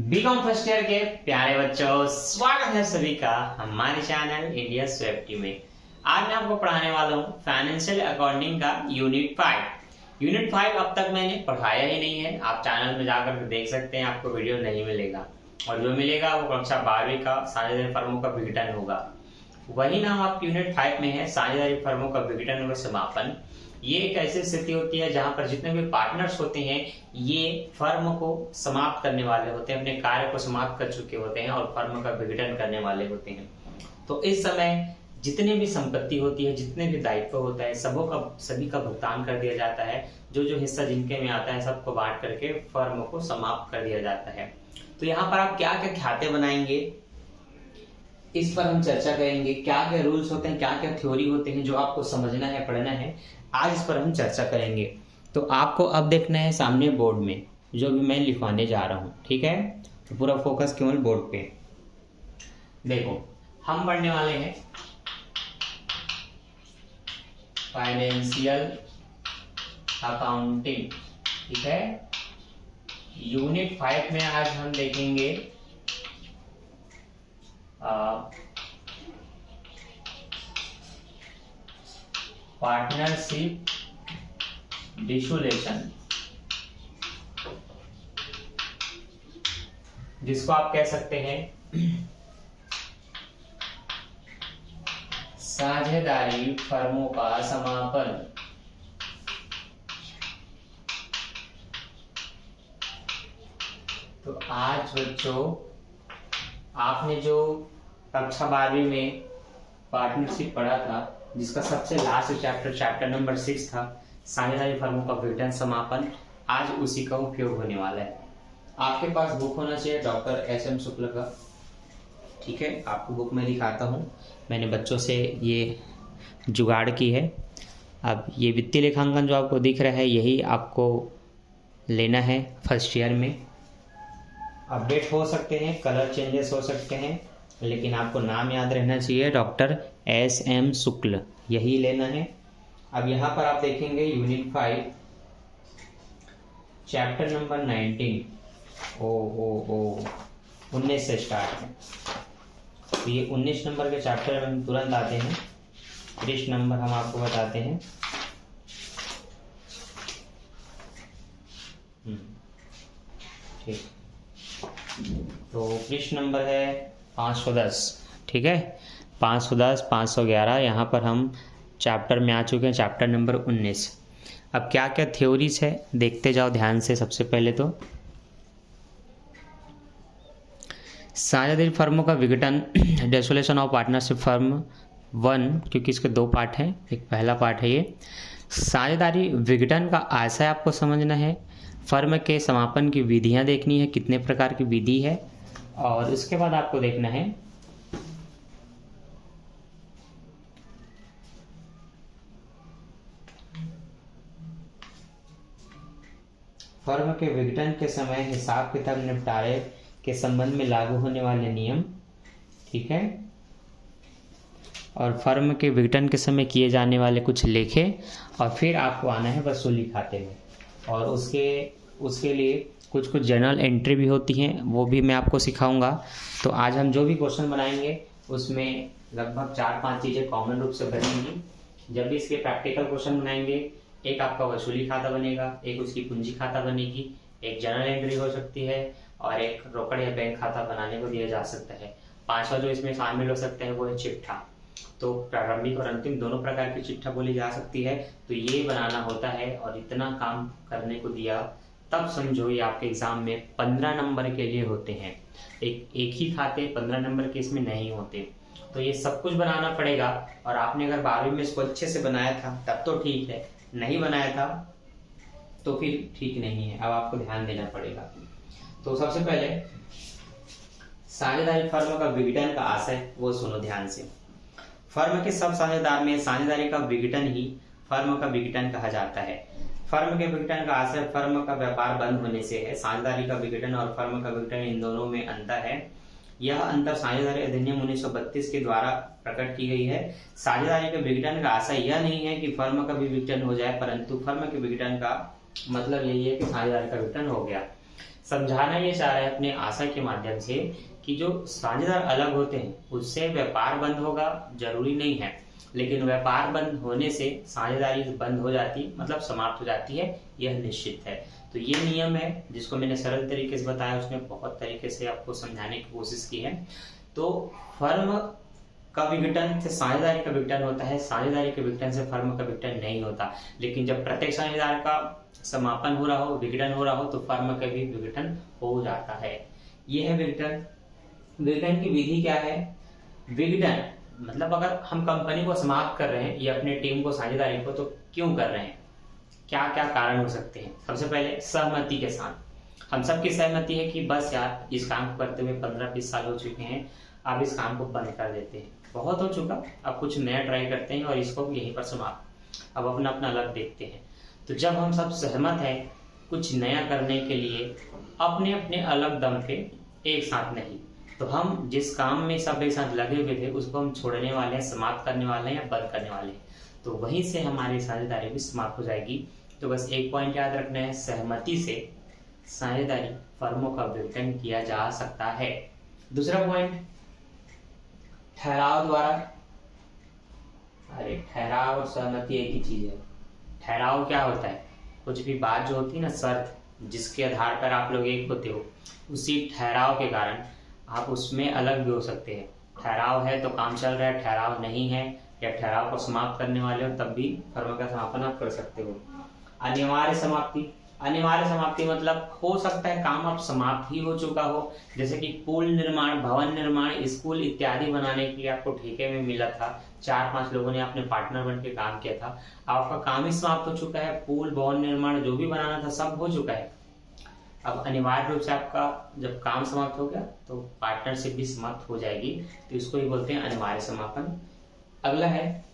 BCom first year के प्यारे बच्चों, स्वागत है सभी का हमारे चैनल इंडिया स्वेफ्टी में। आज मैं आपको पढ़ाने वाला हूँ फाइनेंशियल अकाउंटिंग का यूनिट 5। यूनिट 5 अब तक मैंने पढ़ाया ही नहीं है। आप चैनल में जाकर देख सकते हैं, आपको वीडियो नहीं मिलेगा और जो मिलेगा वो कक्षा 12वीं का साझेदारी फर्मों का विघटन होगा। वही नाम आप यूनिट 5 में है, साझेदारी फर्मों का विघटन व समापन। ये एक ऐसी स्थिति होती है जहां पर जितने भी पार्टनर्स होते हैं ये फर्म को समाप्त करने वाले होते हैं, अपने कार्य को समाप्त कर चुके होते हैं और फर्म का विघटन करने वाले होते हैं। तो इस समय जितने भी संपत्ति होती है, जितने भी दायित्व होता है, सभी का भुगतान कर दिया जाता है। जो हिस्सा जिनके में आता है सबको बांट करके फर्म को समाप्त कर दिया जाता है। तो यहाँ पर आप क्या क्या खाते बनाएंगे इस पर हम चर्चा करेंगे। क्या क्या रूल्स होते हैं, क्या क्या थ्योरी होते हैं जो आपको समझना है, पढ़ना है, आज इस पर हम चर्चा करेंगे। तो आपको अब देखना है सामने बोर्ड में जो भी मैं लिखवाने जा रहा हूँ, ठीक है। तो पूरा फोकस केवल बोर्ड पे। देखो हम पढ़ने वाले हैं फाइनेंशियल अकाउंटिंग, ठीक है। यूनिट 5 में आज हम देखेंगे पार्टनरशिप डिसोल्यूशन, जिसको आप कह सकते हैं साझेदारी फर्मों का समापन। तो आज बच्चों आपने जो कक्षा 12वीं में पार्टनरशिप पढ़ा था, जिसका सबसे लास्ट चैप्टर नंबर 6 था, साझेदारी फर्मों का विघटन समापन, आज उसी का उपयोग होने वाला है। आपके पास बुक होना चाहिए डॉक्टर एस.एम. शुक्ल का, ठीक है। आपको बुक में दिखाता हूँ, मैंने बच्चों से ये जुगाड़ की है। अब ये वित्तीय लेखांकन जो आपको दिख रहा है यही आपको लेना है फर्स्ट ईयर में। अपडेट हो सकते हैं, कलर चेंजेस हो सकते हैं, लेकिन आपको नाम याद रहना चाहिए, डॉक्टर एस.एम. शुक्ल, यही लेना है। अब यहाँ पर आप देखेंगे यूनिट 5 चैप्टर नंबर 19 से स्टार्ट है। तो ये 19 नंबर के चैप्टर में हम तुरंत आते हैं। पृष्ठ नंबर हम आपको बताते हैं, ठीक। तो पृष्ठ नंबर है 510, ठीक है। 510, 511, यहाँ पर हम चैप्टर में आ चुके हैं, चैप्टर नंबर 19। अब क्या क्या थ्योरीज है देखते जाओ ध्यान से। सबसे पहले तो साझेदारी फर्मों का विघटन, डिसोल्यूशन ऑफ पार्टनरशिप फर्म 1, क्योंकि इसके 2 पार्ट हैं। एक पहला पार्ट है ये साझेदारी विघटन का आशय आपको समझना है। फर्म के समापन की विधियां देखनी है, कितने प्रकार की विधि है, और उसके बाद आपको देखना है फर्म के विघटन के समय हिसाब किताब निपटारे के संबंध में लागू होने वाले नियम, ठीक है। और फर्म के विघटन के समय किए जाने वाले कुछ लेखे, और फिर आपको आना है वसूली खाते में। और उसके लिए कुछ जर्नल एंट्री भी होती हैं, वो भी मैं आपको सिखाऊंगा। तो आज हम जो भी क्वेश्चन बनाएंगे उसमें लगभग 4-5 चीज़ें कॉमन रूप से बनेंगी। जब भी इसके प्रैक्टिकल क्वेश्चन बनाएंगे, एक आपका वसूली खाता बनेगा, एक उसकी पूंजी खाता बनेगी, एक जर्नल एंट्री हो सकती है, और एक रोकड़ या बैंक खाता बनाने को दिया जा सकता है। 5वां जो इसमें शामिल हो सकता है वो है चिट्ठा। तो प्रारंभिक और अंतिम दोनों प्रकार की चिट्ठा बोली जा सकती है। तो ये बनाना होता है, और इतना काम करने को दिया तब समझो ये आपके एग्जाम में 15 नंबर के लिए होते हैं। एक ही खाते 15 नंबर के इसमें नहीं होते। तो ये सब कुछ बनाना पड़ेगा, और आपने अगर 12वीं में इसको अच्छे से बनाया था तब तो ठीक है, नहीं बनाया था तो फिर ठीक नहीं है। अब आपको ध्यान देना पड़ेगा। तो सबसे पहले साझेदारी फर्म का विघटन का आशय वो सुनो ध्यान से। फर्म के सब साझेदार में साझेदारी का विघटन ही फर्म का विघटन कहा जाता है। फर्म के विघटन का आशय फर्म का व्यापार बंद होने से है। साझेदारी का विघटन और फर्म का विघटन, इन दोनों में अंतर है। यह अंतर साझेदारी अधिनियम 1932 के द्वारा प्रकट की गई है। साझेदारी के विघटन का आशय यह नहीं है कि फर्म का भी विघटन हो जाए, परंतु फर्म के विघटन का मतलब यही है कि साझेदारी का विघटन हो गया। समझाना ये चाह रहे हैं अपने आशा के माध्यम से कि जो साझेदार अलग होते हैं उससे व्यापार बंद होगा जरूरी नहीं है, लेकिन व्यापार बंद होने से साझेदारी बंद हो जाती, मतलब समाप्त हो जाती है, यह निश्चित है। तो ये नियम है जिसको मैंने सरल तरीके से बताया, उसमें बहुत तरीके से आपको समझाने की कोशिश की है। तो फर्म का विघटन से साझेदारी का विघटन होता है, साझेदारी के विघटन से फर्म का विघटन नहीं होता। लेकिन जब प्रत्येक साझेदार का समापन हो रहा हो, विघटन हो रहा हो, तो फर्म का भी विघटन हो जाता है। यह है विघटन। विघटन की विधि क्या है? विघटन मतलब अगर हम कंपनी को समाप्त कर रहे हैं या अपने टीम को, साझेदारी को, तो क्यों कर रहे हैं, क्या क्या कारण हो सकते हैं? सबसे पहले सहमति के साथ। हम सबकी सहमति है कि बस यार इस काम को करते हुए 15-20 साल हो चुके हैं, अब इस काम को बंद कर देते हैं, बहुत हो चुका, अब कुछ नया ट्राई करते हैं और इसको यहीं पर समाप्त, अब अपना अपना अलग देखते हैं। तो जब हम सब सहमत हैं कुछ नया करने के लिए, अपने अपने अलग दम पे, एक साथ नहीं, तो हम जिस काम में सब एक साथ लगे हुए थे उसको हम छोड़ने वाले हैं, समाप्त करने वाले हैं या बंद करने वाले हैं, तो वहीं से हमारी साझेदारी भी समाप्त हो जाएगी। तो बस एक पॉइंट याद रखना है, सहमति से साझेदारी फर्मों का विघटन किया जा सकता है। दूसरा पॉइंट, ठहराव द्वारा। अरे ठहराव और सहमति एक ही चीज है। ठहराव क्या होता है? कुछ भी बात जो होती है ना, शर्त जिसके आधार पर आप लोग एक होते हो, उसी ठहराव के कारण आप उसमें अलग भी हो सकते हैं। ठहराव है तो काम चल रहा है, ठहराव नहीं है या ठहराव को समाप्त करने वाले हो, तब भी फर्म का समापन आप कर सकते हो। अनिवार्य समाप्ति। अनिवार्य समाप्ति मतलब हो सकता है काम अब समाप्त ही हो चुका हो, जैसे कि पुल निर्माण, भवन निर्माण, स्कूल इत्यादि बनाने के लिए आपको ठेके में मिला था, 4-5 लोगों ने अपने पार्टनर बन के काम किया था, आपका काम ही समाप्त हो चुका है, पुल भवन निर्माण जो भी बनाना था सब हो चुका है। अब अनिवार्य रूप से आपका जब काम समाप्त हो गया तो पार्टनरशिप भी समाप्त हो जाएगी, तो इसको ही बोलते हैं अनिवार्य समापन। अगला है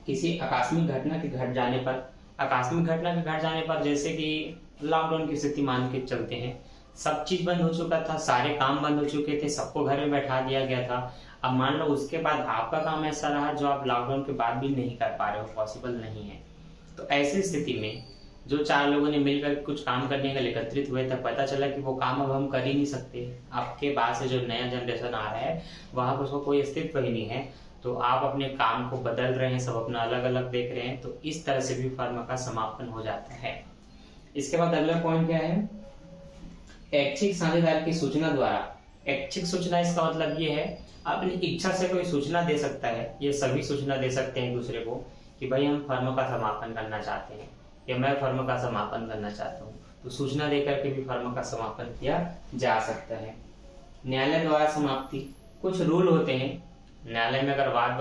किसी आकस्मिक घटना के घट जाने पर। आकस्मिक घटना के घट जाने पर, जैसे कि लॉकडाउन की स्थिति मान के चलते हैं, सब चीज बंद हो चुका था, सारे काम बंद हो चुके थे, सबको घर में बैठा दिया गया था। अब मान लो उसके बाद आपका काम ऐसा रहा जो आप लॉकडाउन के बाद भी नहीं कर पा रहे हो, पॉसिबल नहीं है, तो ऐसी स्थिति में जो 4 लोगों ने मिलकर कुछ काम करने के लिए एकत्रित हुए थे, पता चला कि वो काम अब हम कर ही नहीं सकते, आपके बाद से जो नया जनरेशन आ रहा है वहां पर उसको कोई अस्तित्व ही नहीं है, तो आप अपने काम को बदल रहे हैं, सब अपना अलग अलग देख रहे हैं, तो इस तरह से भी फर्म का समापन हो जाता है। इसके बाद अगला पॉइंट क्या है? ऐच्छिक साझेदार की सूचना द्वारा। ऐच्छिक सूचना, इसका मतलब ये है अपनी इच्छा से कोई सूचना दे सकता है, ये सभी सूचना दे सकते हैं दूसरे को कि भाई हम फर्म का समापन करना चाहते हैं या मैं फर्म का समापन करना चाहता हूँ, तो सूचना देकर के भी फर्म का समापन किया जा सकता है। न्यायालय द्वारा समाप्ति। कुछ रूल होते हैं, न्यायालय में अगर वाद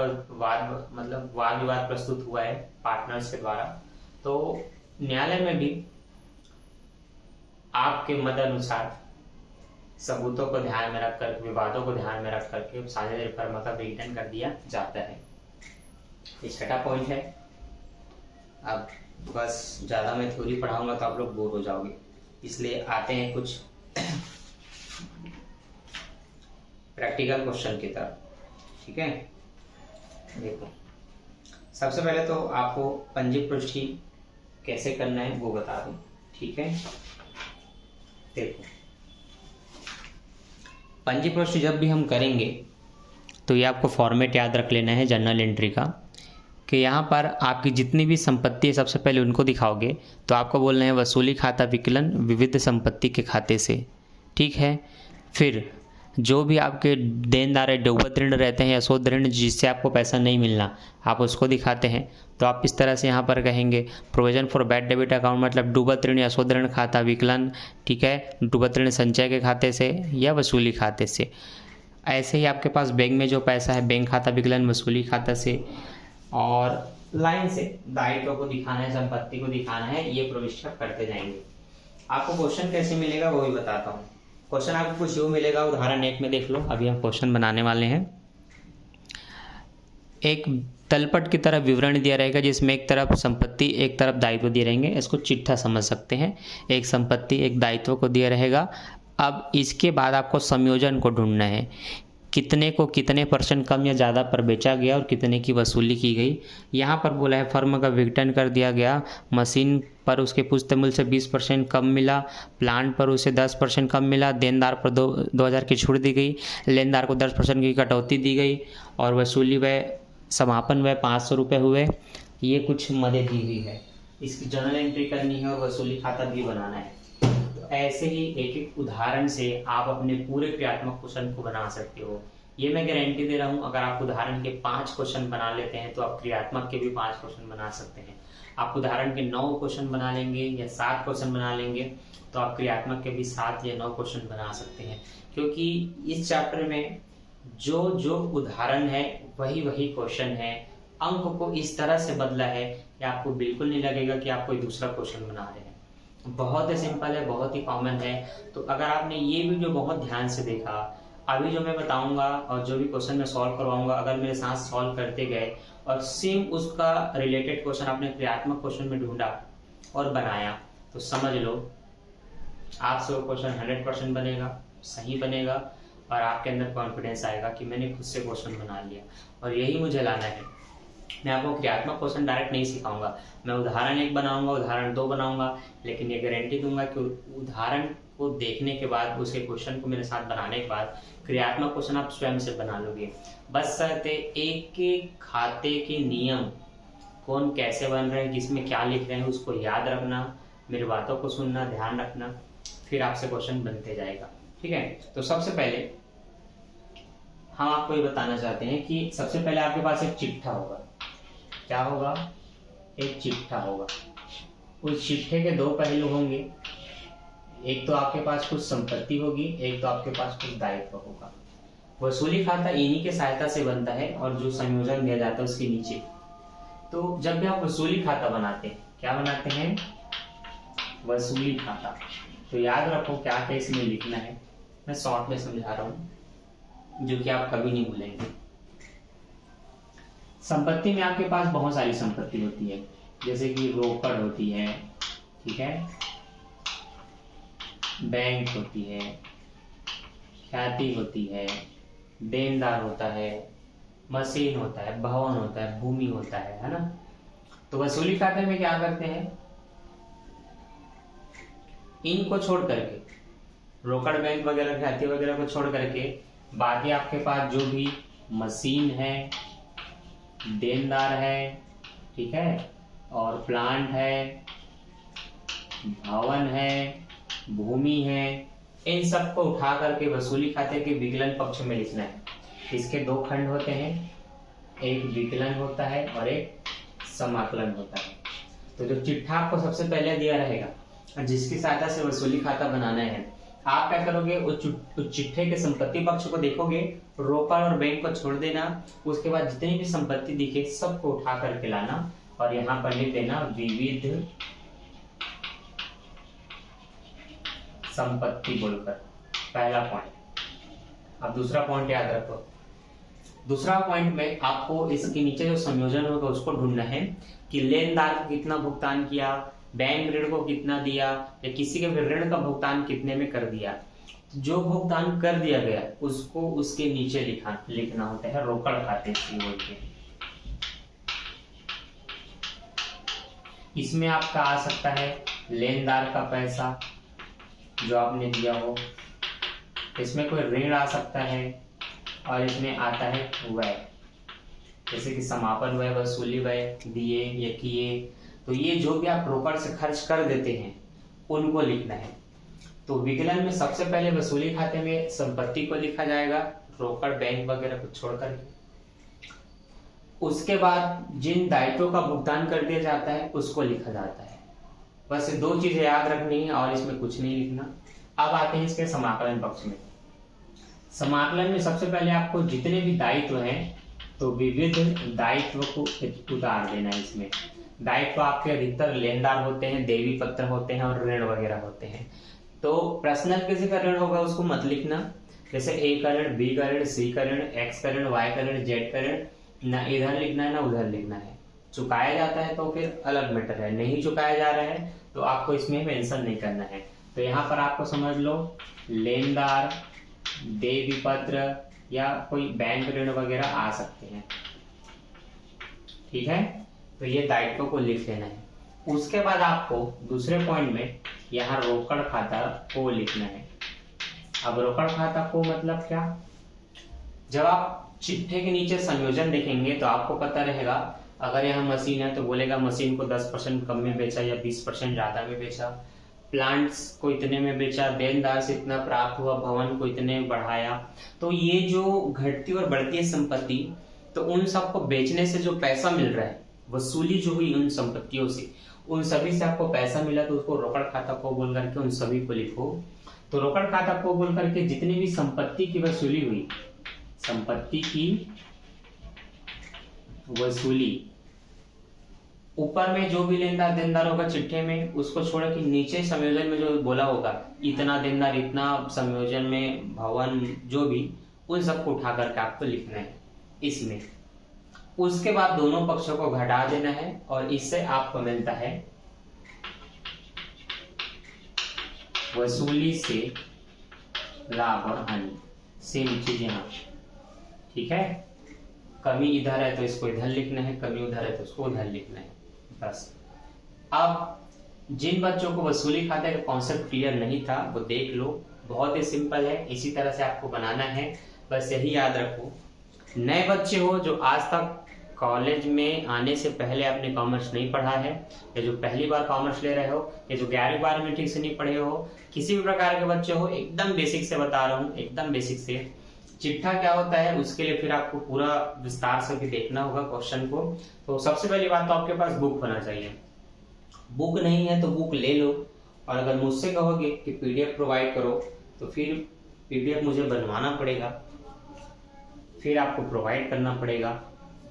विवाद प्रस्तुत हुआ है पार्टनर्स के द्वारा, तो न्यायालय में भी आपके मत अनुसार सबूतों को ध्यान में रख कर, विवादों को ध्यान में रख करके साझेदारी फर्म का विघटन कर दिया जाता है। ये छठा पॉइंट है। अब बस ज्यादा मैं थ्योरी पढ़ाऊंगा तो आप लोग बोर हो जाओगे, इसलिए आते हैं कुछ प्रैक्टिकल क्वेश्चन की तरफ। ठीक है, देखो सबसे पहले तो आपको पंजीपुष्टि कैसे करना है वो बता दूं। ठीक है, देखो पंजीपुष्टि जब भी हम करेंगे तो ये आपको फॉर्मेट याद रख लेना है जर्नल एंट्री का, कि यहाँ पर आपकी जितनी भी संपत्ति है सबसे पहले उनको दिखाओगे, तो आपको बोलना है वसूली खाता विकलन विविध संपत्ति के खाते से। ठीक है, फिर जो भी आपके देनदार है, डूबत ऋण रहते हैं या शोध ऋण जिससे आपको पैसा नहीं मिलना, आप उसको दिखाते हैं, तो आप इस तरह से यहाँ पर कहेंगे provision for bad debit account, मतलब डूबत ऋण या शोध ऋण खाता विकलन। ठीक है, डूबत ऋण संचय के खाते से या वसूली खाते से। ऐसे ही आपके पास बैंक में जो पैसा है, बैंक खाता विकलन वसूली खाता से, और लाइन से दायित्व को दिखाना है, संपत्ति को दिखाना है, ये प्रविष्ट करते जाएंगे। आपको क्वेश्चन कैसे मिलेगा वो भी बताता हूँ। क्वेश्चन आपको कुछ यूँ मिलेगा, उदाहरण 1 में देख लो, अभी हम क्वेश्चन बनाने वाले हैं। एक तलपट की तरफ विवरण दिया रहेगा जिसमें एक तरफ संपत्ति एक तरफ दायित्व दिए रहेंगे, इसको चिट्ठा समझ सकते हैं। एक संपत्ति एक दायित्व को दिया रहेगा। अब इसके बाद आपको संयोजन को ढूंढना है कितने को कितने % कम या ज़्यादा पर बेचा गया और कितने की वसूली की गई। यहाँ पर बोला है फर्म का विघटन कर दिया गया, मशीन पर उसके पूछते मूल्य से 20% कम मिला, प्लांट पर उसे 10% कम मिला, देनदार पर 2000 की छूट दी गई, लेनदार को 10% की कटौती दी गई और वसूली व्यय समापन व्यय 500 रुपये हुए। ये कुछ मदद दी हुई है, इसकी जर्नल एंट्री करनी है और वसूली खाता भी बनाना है। तो ऐसे ही एक एक उदाहरण से आप अपने पूरे क्रियात्मक क्वेश्चन को बना सकते हो। ये मैं गारंटी दे रहा हूँ, अगर आप उदाहरण के 5 क्वेश्चन बना लेते हैं तो आप क्रियात्मक के भी 5 क्वेश्चन बना सकते हैं। आप उदाहरण के 9 क्वेश्चन बना लेंगे या 7 क्वेश्चन बना लेंगे तो आप क्रियात्मक के भी 7 या 9 क्वेश्चन बना सकते हैं, क्योंकि इस चैप्टर में जो जो उदाहरण है वही वही क्वेश्चन है। अंक को इस तरह से बदला है कि आपको बिल्कुल नहीं लगेगा कि आप कोई दूसरा क्वेश्चन बना रहे हैं। बहुत ही सिंपल है, बहुत ही कॉमन है। तो अगर आपने ये वीडियो बहुत ध्यान से देखा, अभी जो मैं बताऊंगा और जो भी क्वेश्चन मैं सॉल्व करवाऊंगा, अगर मेरे साथ सॉल्व करते गए और सेम उसका रिलेटेड क्वेश्चन आपने क्रियात्मक क्वेश्चन में ढूंढा और बनाया, तो समझ लो आपसे वो क्वेश्चन 100% बनेगा, सही बनेगा और आपके अंदर कॉन्फिडेंस आएगा कि मैंने खुद से क्वेश्चन बना लिया। और यही मुझे लाना है। मैं आपको क्रियात्मक क्वेश्चन डायरेक्ट नहीं सिखाऊंगा, मैं उदाहरण 1 बनाऊंगा, उदाहरण 2 बनाऊंगा, लेकिन ये गारंटी दूंगा कि उदाहरण को देखने के बाद, उसके क्वेश्चन को मेरे साथ बनाने के बाद क्रियात्मक क्वेश्चन आप स्वयं से बना लोगे। बस शर्त है एक एक खाते के नियम कौन कैसे बन रहे हैं, किसमें क्या लिख रहे हैं, उसको याद रखना, मेरी बातों को सुनना, ध्यान रखना, फिर आपसे क्वेश्चन बनते जाएगा। ठीक है, तो सबसे पहले हम आपको ये बताना चाहते हैं कि सबसे पहले आपके पास एक चिट्ठा होगा। क्या होगा? एक चिट्ठा होगा। उस चिट्ठे के 2 पहलू होंगे, एक तो आपके पास कुछ संपत्ति होगी, एक तो आपके पास कुछ दायित्व होगा। वसूली खाता इन्हीं के सहायता से बनता है और जो संयोजन दिया जाता है उसके नीचे। तो जब भी आप वसूली खाता बनाते हैं, क्या बनाते हैं? वसूली खाता। तो याद रखो क्या क्या इसमें लिखना है, मैं शॉर्ट में समझा रहा हूँ जो कि आप कभी नहीं भूलेंगे। संपत्ति में आपके पास बहुत सारी संपत्ति होती है, जैसे कि रोकड़ होती है, ठीक है, बैंक होती है, ख्याति होती है, देनदार होता है, मशीन होता है, भवन होता है, भूमि होता है ना। तो वसूली खाते में क्या करते हैं? इनको छोड़ करके, रोकड़, बैंक वगैरह, ख्याति वगैरह को छोड़ करके बाकी आपके पास जो भी मशीन है, देनदार है, ठीक है, और प्लांट है, भवन है, भूमि है, इन सबको उठा करके वसूली खाते के विकलन पक्ष में लिखना है। इसके 2 खंड होते हैं, एक विकलन होता है और एक समाकलन होता है। तो जो चिट्ठा आपको सबसे पहले दिया रहेगा, जिसकी सहायता से वसूली खाता बनाना है, आप क्या करोगे? उस चिट्ठे के संपत्ति पक्ष को देखोगे, रोकड़ और बैंक को छोड़ देना, उसके बाद जितनी भी संपत्ति दिखे सबको उठा करके लाना और यहाँ पर लिख देना विविध संपत्ति बोलकर, पहला पॉइंट। अब दूसरा पॉइंट याद रखो। दूसरा पॉइंट में आपको इसके नीचे जो संयोजन होगा उसको ढूंढना है कि लेनदार को कितना भुगतान किया, बैंक ऋण को कितना दिया, या किसी के भी ऋण का भुगतान कितने में कर दिया। जो भुगतान कर दिया गया उसको उसके नीचे लिखना होता है रोकड़ खाते से बोलते हैं। इसमें आपका आ सकता है लेनदार का पैसा जो आपने दिया हो, इसमें कोई ऋण आ सकता है और इसमें आता है व्यय, जैसे कि समापन व्यय, वसूली व्यय दिए या किए। तो ये जो भी आप रोकड़ से खर्च कर देते हैं उनको लिखना है। तो विकलन में सबसे पहले वसूली खाते में संपत्ति को लिखा जाएगा, रोकड़, बैंक वगैरह को छोड़कर। उसके बाद जिन दायित्वों का भुगतान कर दिया जाता है उसको लिखा जाता है। बस 2 चीजें याद रखनी है और इसमें कुछ नहीं लिखना। अब आते हैं इसके समाकलन पक्ष में। समाकलन में सबसे पहले आपको जितने भी दायित्व हैं तो विविध दायित्व को उतार देना है। इसमें दायित्व आपके अधिकतर लेनदार होते हैं, देवी पत्र होते हैं और ऋण वगैरह होते हैं। तो पर्सनल किसी का ऋण होगा उसको मत लिखना, जैसे ए का ऋण, बी का ऋण, सी का ऋण, एक्स का ऋण, वाई का ऋण, जेड का ऋण, ना इधर लिखना है ना उधर लिखना है। चुकाया जाता है तो फिर अलग मैटर है, नहीं चुकाया जा रहा है तो आपको इसमें मेंशन नहीं करना है। तो यहाँ पर आपको समझ लो लेनदार, देवी पत्र या कोई बैंक ऋण वगैरह आ सकते हैं। ठीक है, तो ये दायित्व को लिख लेना है। उसके बाद आपको दूसरे पॉइंट में यहाँ रोकड़ खाता को लिखना है। अब रोकड़ खाता को मतलब क्या, जब आप चिट्ठे के नीचे संयोजन देखेंगे तो आपको पता रहेगा, अगर यहाँ मशीन है तो बोलेगा मशीन को 10% कम में बेचा या 20% ज्यादा में बेचा, प्लांट्स को इतने में बेचा, देनदार से इतना प्राप्त हुआ, भवन को इतने बढ़ाया। तो ये जो घटती और बढ़ती है संपत्ति, तो उन सबको बेचने से जो पैसा मिल रहा है, वसूली जो हुई उन संपत्तियों से, उन सभी से आपको पैसा मिला, तो उसको रोकड़ खाता को बोल करके उन सभी को लिखो। तो रोकड़ खाता को बोल करके जितनी भी संपत्ति की वसूली हुई, संपत्ति की वसूली, ऊपर में जो भी लेनदार देनदार होगा चिट्ठे में, उसको छोड़ के नीचे संयोजन में जो बोला होगा, इतना देनदार, इतना संयोजन में भवन, जो भी, उन सबको उठा करके आपको लिखना है इसमें। उसके बाद दोनों पक्षों को घटा देना है और इससे आपको मिलता है वसूली से लाभ और हानि। सेम चीज यहाँ, ठीक है। कमी इधर है तो इसको इधर लिखना है, कमी उधर है तो उसको उधर लिखना है, बस। अब जिन बच्चों को वसूली खाते का कॉन्सेप्ट क्लियर नहीं था वो देख लो, बहुत ही सिंपल है, इसी तरह से आपको बनाना है, बस यही याद रखो। नए बच्चे हो जो आज तक कॉलेज में आने से पहले आपने कॉमर्स नहीं पढ़ा है, या जो पहली बार कॉमर्स ले रहे हो, या जो 11वीं 12वीं में ठीक से नहीं पढ़े हो, किसी भी प्रकार के बच्चे हो, एकदम बेसिक से बता रहा हूँ, एकदम बेसिक से। चिट्ठा क्या होता है उसके लिए फिर आपको पूरा विस्तार से भी देखना होगा क्वेश्चन को। तो सबसे पहली बात तो आपके पास बुक होना चाहिए। बुक नहीं है तो बुक ले लो, और अगर मुझसे कहोगे कि पीडीएफ प्रोवाइड करो तो फिर पीडीएफ मुझे बनवाना पड़ेगा, फिर आपको प्रोवाइड करना पड़ेगा।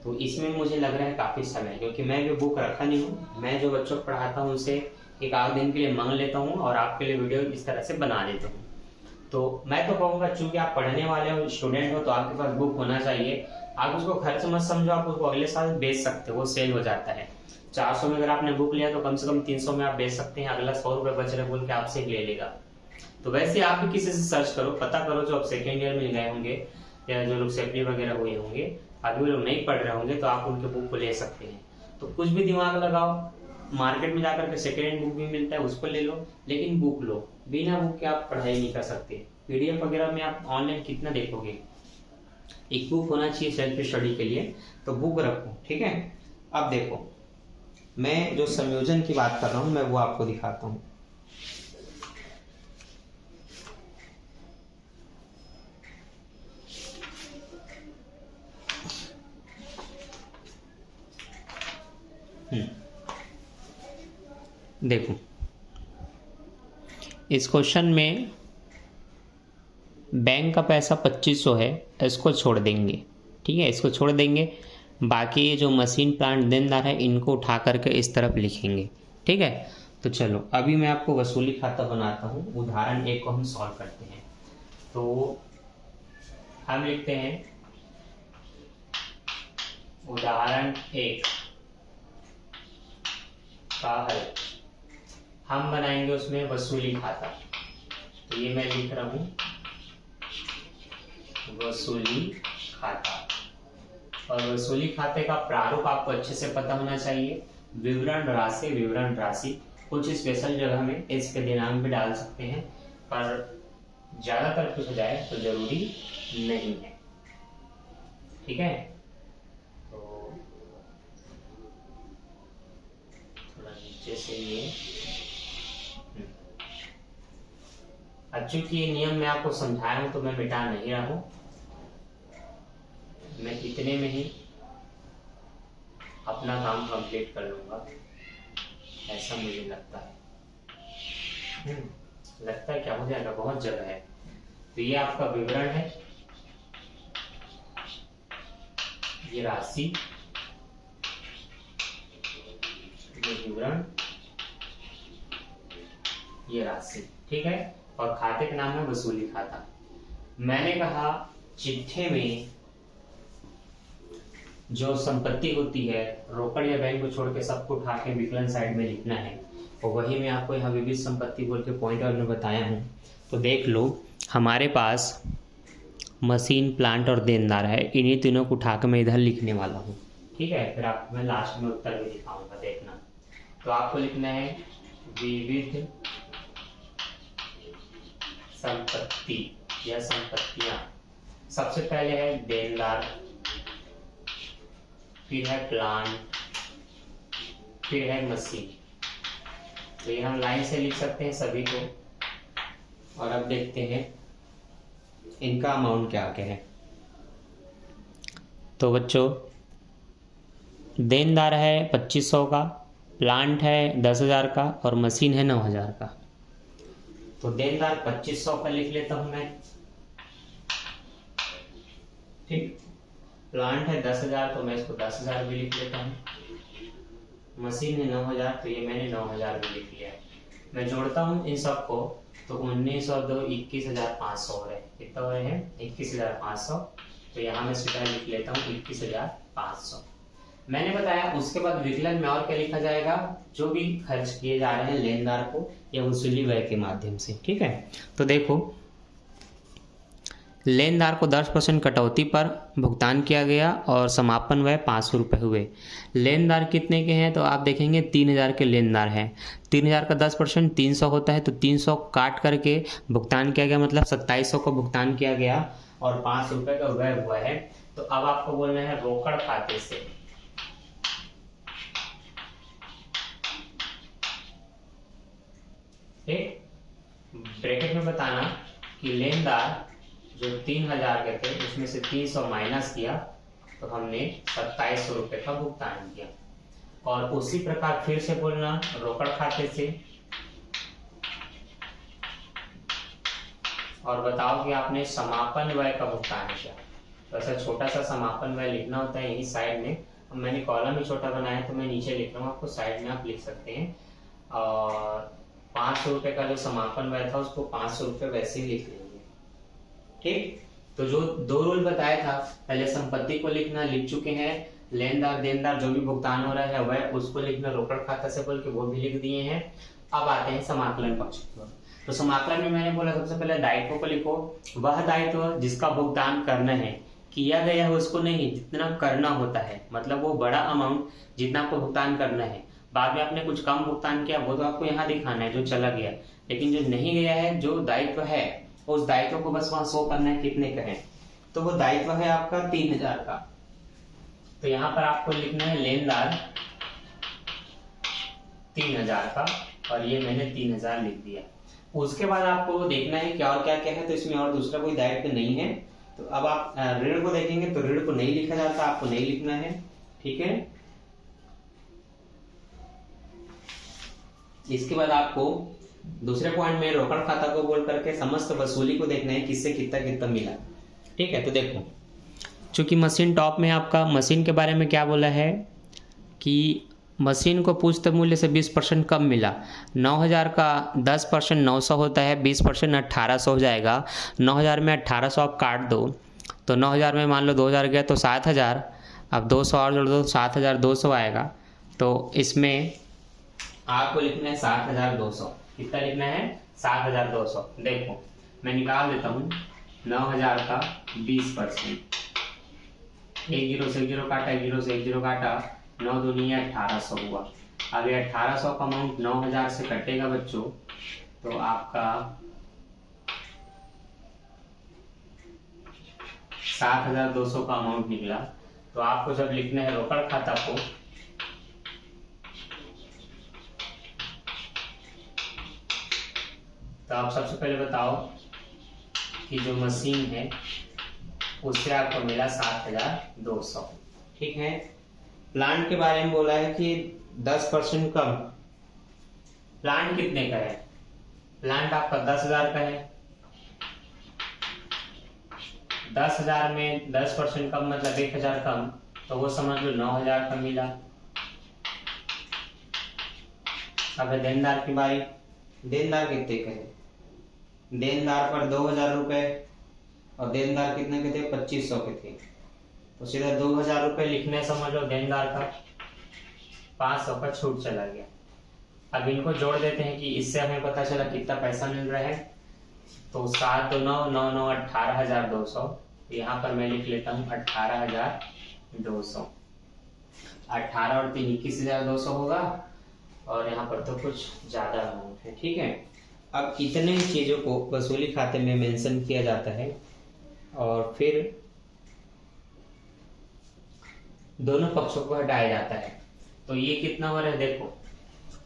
तो इसमें मुझे लग रहा है काफी समय, क्योंकि मैं भी बुक रखा नहीं हूँ। मैं जो बच्चों को पढ़ाता हूँ उनसे एक आध दिन के लिए मांग लेता हूँ और आपके लिए वीडियो इस तरह से बना देता हूँ। तो मैं तो कहूँगा, चूंकि आप पढ़ने वाले हो, स्टूडेंट हो, तो आपके पास बुक होना चाहिए। आप उसको खर्च मत समझो, आप उसको अगले साल बेच सकते हो, वो सेल हो जाता है। 400 में अगर आपने बुक लिया तो कम से कम 300 में आप बेच सकते हैं, अगला 100 रुपये बच रहे बोल के आपसे ले लेगा। तो वैसे आप भी किसी से सर्च करो, पता करो, जो आप सेकेंड ईयर में गए होंगे या जो लोग सेफ्टी वगैरह हुए होंगे, अभी वो लोग नहीं पढ़ रहे होंगे, तो आप उनके बुक को ले सकते हैं। तो कुछ भी दिमाग लगाओ, मार्केट में जाकर के सेकेंड हैंड बुक भी मिलता है, उसको ले लो, लेकिन बुक लो। बिना बुक के आप पढ़ाई नहीं कर सकते। पीडीएफ वगैरह में आप ऑनलाइन कितना देखोगे, एक बुक होना चाहिए सेल्फ स्टडी के लिए, तो बुक रखो, ठीक है। अब देखो, मैं जो संयोजन की बात कर रहा हूं, मैं वो आपको दिखाता हूं। देखो, इस क्वेश्चन में बैंक का पैसा 2500 है, इसको छोड़ देंगे, ठीक है, इसको छोड़ देंगे। बाकी ये जो मशीन प्लांट देनदार है, इनको उठा करके इस तरफ लिखेंगे, ठीक है। तो चलो, अभी मैं आपको वसूली खाता बनाता हूँ। उदाहरण 1 को हम सॉल्व करते हैं। तो हम लिखते हैं उदाहरण 1 का हल। हम बनाएंगे उसमें वसूली खाता। तो ये मैं लिख रहा हूं वसूली खाता, और वसूली खाते का प्रारूप आपको अच्छे से पता होना चाहिए। विवरण राशि, विवरण राशि, कुछ स्पेशल जगह में इसके दिनांक भी डाल सकते हैं, पर ज्यादातर कुछ हो जाए तो जरूरी नहीं है, ठीक है। तो थोड़ा नीचे से ये, अब चूंकि ये नियम मैं आपको समझाया हूं तो मैं मिटा नहीं रहा हूं, मैं इतने में ही अपना काम कंप्लीट कर लूंगा, ऐसा मुझे लगता है। लगता है क्या, हो जाएगा, बहुत जगह है। तो ये आपका विवरण है, ये राशि, ये विवरण, ये राशि, ठीक है। और खाते का नाम है वसूली खाता। मैंने कहा चिट्ठे में जो संपत्ति होती है, रोकड़ या बैंक को छोड़ के सबको उठा के विकलन साइड में लिखना है, और वही मैं आपको यहाँ विविध संपत्ति बोल के पॉइंट में बताया हूँ। तो देख लो, हमारे पास मशीन, प्लांट और देनदार है। इन्हीं तीनों को उठा के मैं इधर लिखने वाला हूँ, ठीक है। फिर आपको मैं लास्ट में उत्तर भी दिखाऊंगा, देखना। तो आपको लिखना है विविध संपत्ति या संपत्तियां। सबसे पहले है देनदार, फिर है प्लांट, फिर है मशीन। तो ये हम लाइन से लिख सकते हैं सभी को। और अब देखते हैं इनका अमाउंट क्या क्या है। तो बच्चों, देनदार है 2500 का, प्लांट है 10,000 का और मशीन है 9,000 का। तो देनदार 2500 का लिख लेता हूं मैं, ठीक। प्लांट है 10,000 तो मैं इसको 10,000 भी लिख लेता हूँ। मशीन है 9,000 तो ये मैंने 9,000 भी लिख लिया। मैं जोड़ता हूँ इन सबको तो 19 और 2 21,500 हो रहे हैं। कितना हो रहे हैं? 21,500। तो यहाँ मैं सीधा लिख लेता हूँ 21,500। मैंने बताया उसके बाद विकलन में और क्या लिखा जाएगा, जो भी खर्च किए जा रहे हैं लेनदार को या वसूली व्यय के माध्यम से, ठीक है। तो देखो, लेनदार को 10% कटौती पर भुगतान किया गया और समापन व्यय 500 रुपये हुए। लेनदार कितने के हैं? तो आप देखेंगे 3,000 के लेनदार हैं। 3,000 का 10% 300 होता है, तो 300 काट करके भुगतान किया गया, मतलब 2700 को भुगतान किया गया और 500 रुपये का व्यय हुआ है। तो अब आपको बोलना है रोकड़ खाते से, ठीक। ब्रैकेट में बताना कि लेनदार जो 3,000 के थे उसमें से 300 माइनस किया तो हमने 2700 रुपये का भुगतान किया। और उसी प्रकार फिर से बोलना रोकड़ खाते से, और बताओ कि आपने समापन व्यय का भुगतान किया। तो ऐसा छोटा सा समापन व्यय लिखना होता है यही साइड में। अब मैंने कॉलम ही छोटा बनाया तो मैं नीचे लिख रहा हूँ, आपको साइड में आप लिख सकते हैं। और 500 रुपये का जो समापन व्यय था उसको 500 रुपये वैसे ही लिख लेंगे, ठीक। तो जो 2 रूल बताया था, पहले संपत्ति को लिखना, लिख चुके हैं। लेनदार देनदार जो भी भुगतान हो रहा है वह उसको लिखना, रोकड़ खाता से बोल के वो भी लिख दिए हैं। अब आते हैं समाकलन पक्ष पर। तो समाकलन में मैंने बोला सबसे पहले दायित्व को लिखो। वह दायित्व जिसका भुगतान करना है, किया गया है उसको नहीं, जितना करना होता है, मतलब वो बड़ा अमाउंट जितना आपको भुगतान करना है। बाद में आपने कुछ कम भुगतान किया वो तो आपको यहाँ दिखाना है जो चला गया, लेकिन जो नहीं गया है, जो दायित्व है उस दायित्व को बस वहां शो करना है कितने का है। तो वो दायित्व है आपका 3,000 का। तो यहाँ पर आपको लिखना है लेनदार 3,000 का, और ये मैंने 3,000 लिख दिया। उसके बाद आपको देखना है कि और क्या क्या है। तो इसमें और दूसरा कोई दायित्व नहीं है। तो अब आप ऋण को देखेंगे तो ऋण को नहीं लिखा जाता, आपको नहीं लिखना है, ठीक है। इसके बाद आपको दूसरे पॉइंट में रोकड़ खाता को बोल करके समस्त वसूली को देखना है किससे कितना कितना मिला, ठीक है। तो देखो, चूंकि मशीन टॉप में आपका, मशीन के बारे में क्या बोला है कि मशीन को पूछते मूल्य से 20% कम मिला। 9,000 का 10% 900 होता है, 20% 1,800 हो जाएगा। 9,000 में 1,800 आप काट दो तो 9,000 में मान लो 2,000 गया तो 7,000। अब 200 और जोड़ दो 7,200 आएगा। तो इसमें आपको लिखना है 7,200। कितना लिखना है? 7,200। देखो मैं निकाल देता हूँ। 9,000 का 20%, एक जीरो से एक जीरो काटा, एक जीरो से एक जीरो काटा, 9 दूनी 1,800 हुआ। अब ये 1,800 का अमाउंट 9,000 से कटेगा बच्चों, तो आपका 7,200 का अमाउंट निकला। तो आपको जब लिखना है रोकड़ खाता को, तो आप सबसे पहले बताओ कि जो मशीन है उससे आपको मिला 7,200, ठीक है। प्लांट के बारे में बोला है कि 10% कम। प्लांट कितने का है? प्लांट आपका 10,000 का है। 10,000 में 10% कम मतलब 1,000 कम, तो वो समझ लो 9,000 का मिला। अब देनदार की बारी। देनदार कितने का है? देनदार पर 2,000 रुपए और देनदार कितने के थे? 2,500 के थे। तो सीधा 2,000 रुपए लिखने, समझ लो देनदार का 500 का छूट चला गया। अब इनको जोड़ देते हैं कि इससे हमें पता चला कितना पैसा मिल रहा है। तो 7 2 9 9 9 18,200 तो यहाँ पर मैं लिख लेता हूँ 18,200। 18 और 3 21,200 होगा, और यहाँ पर तो कुछ ज्यादा अमाउंट है। ठीक है, अब इतने चीजों को वसूली खाते में मेंशन किया जाता है और फिर दोनों पक्षों को हटाया जाता है। तो ये कितना हो रहा है, देखो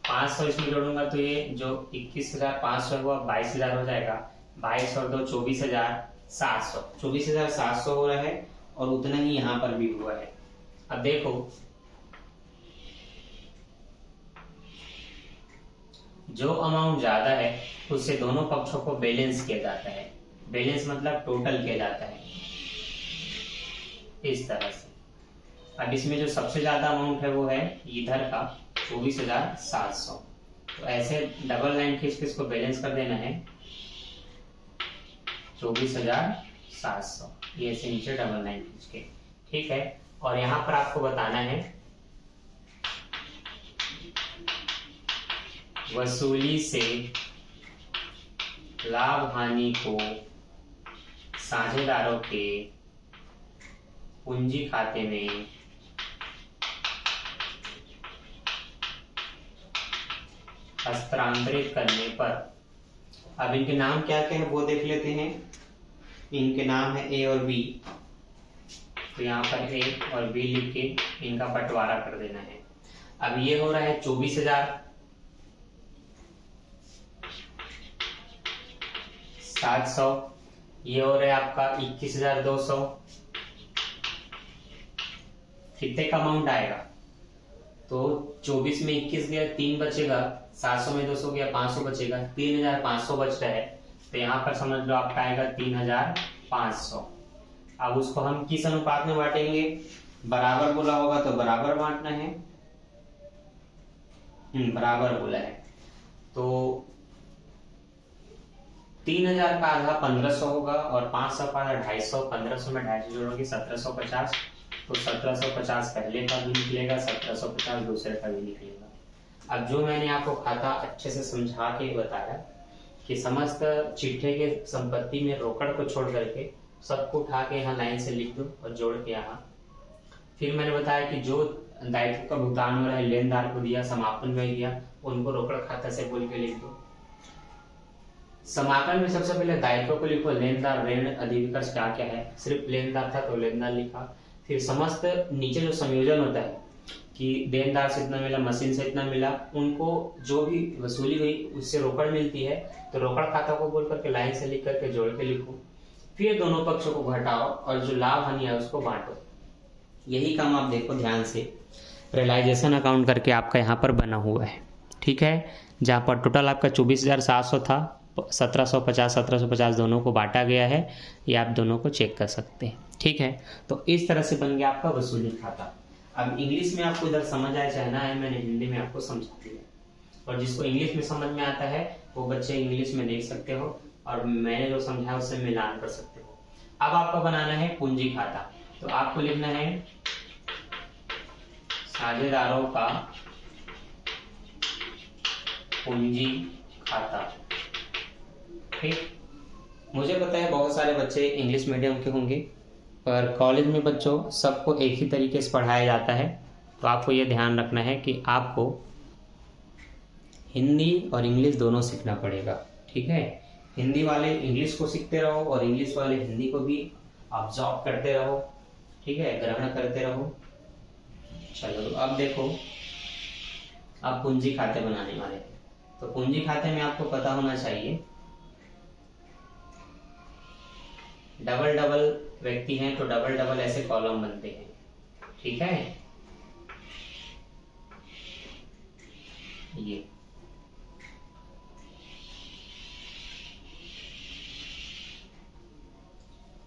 500 इसमें जोड़ूंगा तो ये जो 21,500 हुआ 22,000 हो जाएगा। 22 और 2 24,700, 24,700 हो रहा है, और उतना ही यहाँ पर भी हुआ है। अब देखो जो अमाउंट ज्यादा है उससे दोनों पक्षों को बैलेंस किया जाता है। बैलेंस मतलब टोटल किया जाता है इस तरह से। अब इसमें जो सबसे ज्यादा अमाउंट है वो है इधर का 24,700। तो ऐसे डबल लाइन खींच के इसको बैलेंस कर देना है 24,700, ये ऐसे नीचे डबल लाइन खींच के। ठीक है, और यहाँ पर आपको बताना है वसूली से लाभ हानि को साझेदारों के पूंजी खाते में हस्तांतरित करने पर। अब इनके नाम क्या क्या है वो देख लेते हैं। इनके नाम है ए और बी, तो यहाँ पर ए और बी लिख के इनका बंटवारा कर देना है। अब ये हो रहा है 24,700, ये हो रहा है आपका 21,200। कितने का अमाउंट आएगा, तो 24 में 21 गया, 3 बचेगा, 700 में 200 गया, 500 बचेगा, 3,500 बच रहा है। तो यहाँ पर समझ लो आपका आएगा 3,500। अब उसको हम किस अनुपात में बांटेंगे, बराबर बोला होगा तो बराबर बांटना है। बराबर बोला है तो 3,000 का आधा 1,500 होगा, और 500 का आधा 250। 1,500 में 250 जोड़ोगे 1,750, तो 1,750 पहले का भी निकलेगा, 1,750 दूसरे का भी निकलेगा। अब जो मैंने आपको खाता अच्छे से समझा के बताया कि समस्त चिट्ठे के संपत्ति में रोकड़ को छोड़ करके सबको उठा के यहाँ लाइन से लिख दो और जोड़ के यहाँ। फिर मैंने बताया कि जो दायित्व का भुगतान हो रहा है लेनदार को दिया, समापन में दिया, उनको रोकड़ खाता से बोल के लिख दो। समापन में सबसे पहले दायित्व को लिखो, लेनदार ऋण अधिविकर्ष क्या क्या है, सिर्फ लेनदार था तो लेनदार लिखा। फिर समस्त नीचे जो संयोजन होता है कि देनदार से इतना मिला, मशीन से इतना मिला, उनको जो भी वसूली हुई उससे रोकड़ मिलती है तो रोकड़ खाता को बोल करके लाइन से लिख करके जोड़ के लिखो। फिर दोनों पक्षों को घटाओ और जो लाभ हानि है उसको बांटो। यही काम आप देखो ध्यान से, रियलाइजेशन अकाउंट करके आपका यहाँ पर बना हुआ है। ठीक है, जहाँ पर टोटल आपका 24,700 था, 1,750 दोनों को बांटा गया है, ये आप दोनों को चेक कर सकते हैं। ठीक है, तो इस तरह से बन गया आपका वसूली खाता। अब इंग्लिश में आपको इधर समझ आया चाहे ना है, मैंने हिंदी में आपको समझा दिया, और जिसको इंग्लिश में समझ में आता है वो बच्चे इंग्लिश में देख सकते हो और मैंने जो समझाया उससे मिलान कर सकते हो। अब आपको बनाना है पूंजी खाता, तो आपको लिखना है साझेदारों का पूंजी खाता। ठीक, मुझे पता है बहुत सारे बच्चे इंग्लिश मीडियम के होंगे, पर कॉलेज में बच्चों सबको एक ही तरीके से पढ़ाया जाता है, तो आपको ये ध्यान रखना है कि आपको हिंदी और इंग्लिश दोनों सीखना पड़ेगा। ठीक है, हिंदी वाले इंग्लिश को सीखते रहो और इंग्लिश वाले हिंदी को भी ऑब्जॉर्व करते रहो। ठीक है, ग्रहण करते रहो। चलो अब देखो, अब पूंजी खाते बनाने वाले हैं, तो पूंजी खाते में आपको पता होना चाहिए डबल डबल व्यक्ति हैं तो डबल डबल ऐसे कॉलम बनते हैं। ठीक है, ये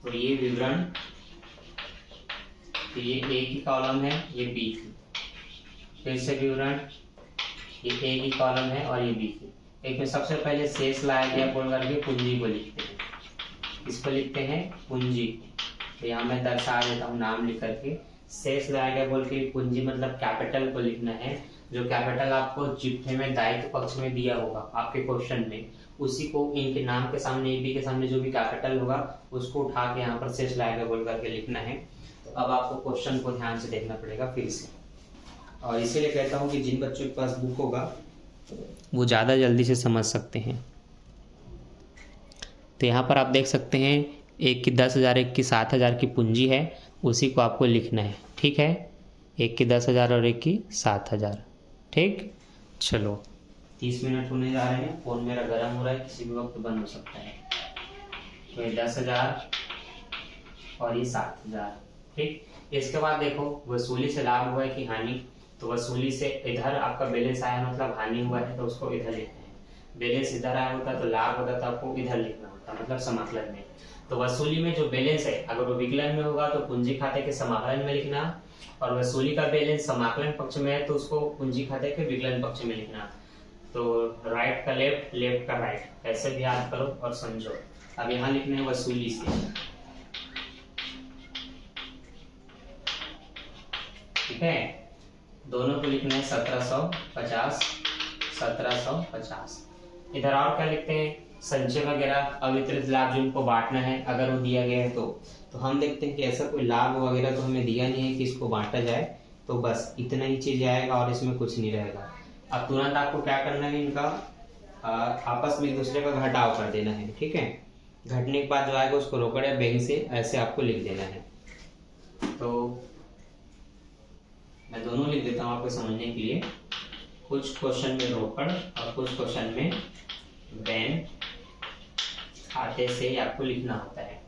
तो ये विवरण, तो ये ए की कॉलम है, ये बी की, फिर से विवरण, ये ए की कॉलम है और ये बी की। एक में सबसे पहले शेष लाया गया बोल करके पूंजी को लिखते हैं, इसको लिखते हैं पूंजी। तो यहाँ मैं दर्शा देता हूँ नाम लिख करके, शेष लाया गया बोल के पूंजी मतलब कैपिटल को लिखना है। जो कैपिटल आपको चिट्ठे में दायित्व पक्ष में दिया होगा आपके क्वेश्चन में, उसी को इनके नाम के सामने AB के सामने जो भी कैपिटल होगा उसको उठा के यहाँ पर शेष लाएगा बोल करके लिखना है। तो अब आपको क्वेश्चन को ध्यान से देखना पड़ेगा फिर से, और इसीलिए कहता हूँ कि जिन बच्चों के पास बुक होगा वो ज़्यादा जल्दी से समझ सकते हैं। तो यहाँ पर आप देख सकते हैं एक की 10,000 एक की 7,000 की पूंजी है, उसी को आपको लिखना है। ठीक है, एक की 10,000 और एक की 7,000। ठीक, चलो 30 मिनट होने जा रहे हैं। फ़ोन मेरा गर्म हो रहा है, किसी भी वक्त बंद हो सकता है। तो ये 10,000 और ये 7,000। ठीक, इसके बाद देखो वसूली से लाभ हुआ है कि हानि। तो वसूली से इधर आपका बैलेंस आया मतलब हानि हुआ है, तो उसको इधर लिखना है। बैलेंस इधर आया होता तो लाभ होता तो आपको इधर लिखना होता, मतलब समाकलन में। तो वसूली में जो बैलेंस है अगर वो विकलन में होगा तो पूंजी खाते के समाकलन में लिखना, और वसूली का बैलेंस समाकलन पक्ष में है तो उसको पूंजी खाते के विकलन पक्ष में लिखना। तो राइट का लेफ्ट, लेफ्ट का राइट, ऐसे भी याद करो और समझो। अब यहाँ लिखना है वसूली से। ठीक है, दोनों को लिखना है 1750, 1750। इधर और क्या लिखते हैं, संचय वगैरह अवितरित लाभ जो उनको बांटना है अगर वो दिया गया है तो हम देखते हैं कि ऐसा कोई लाभ वगैरह तो हमें दिया नहीं है कि इसको बांटा जाए, तो बस इतना ही चीज आएगा और इसमें कुछ नहीं रहेगा। अब तुरंत आपको क्या करना है, इनका आपस में एक दूसरे का घटाव कर देना है। ठीक है, घटने के बाद जो आएगा उसको रोकड़ या बैंक से ऐसे आपको लिख देना है। तो मैं दोनों लिख देता हूँ आपको समझने के लिए। कुछ क्वेश्चन में रोकड़ और कुछ क्वेश्चन में बैंक खाते से आपको लिखना होता है।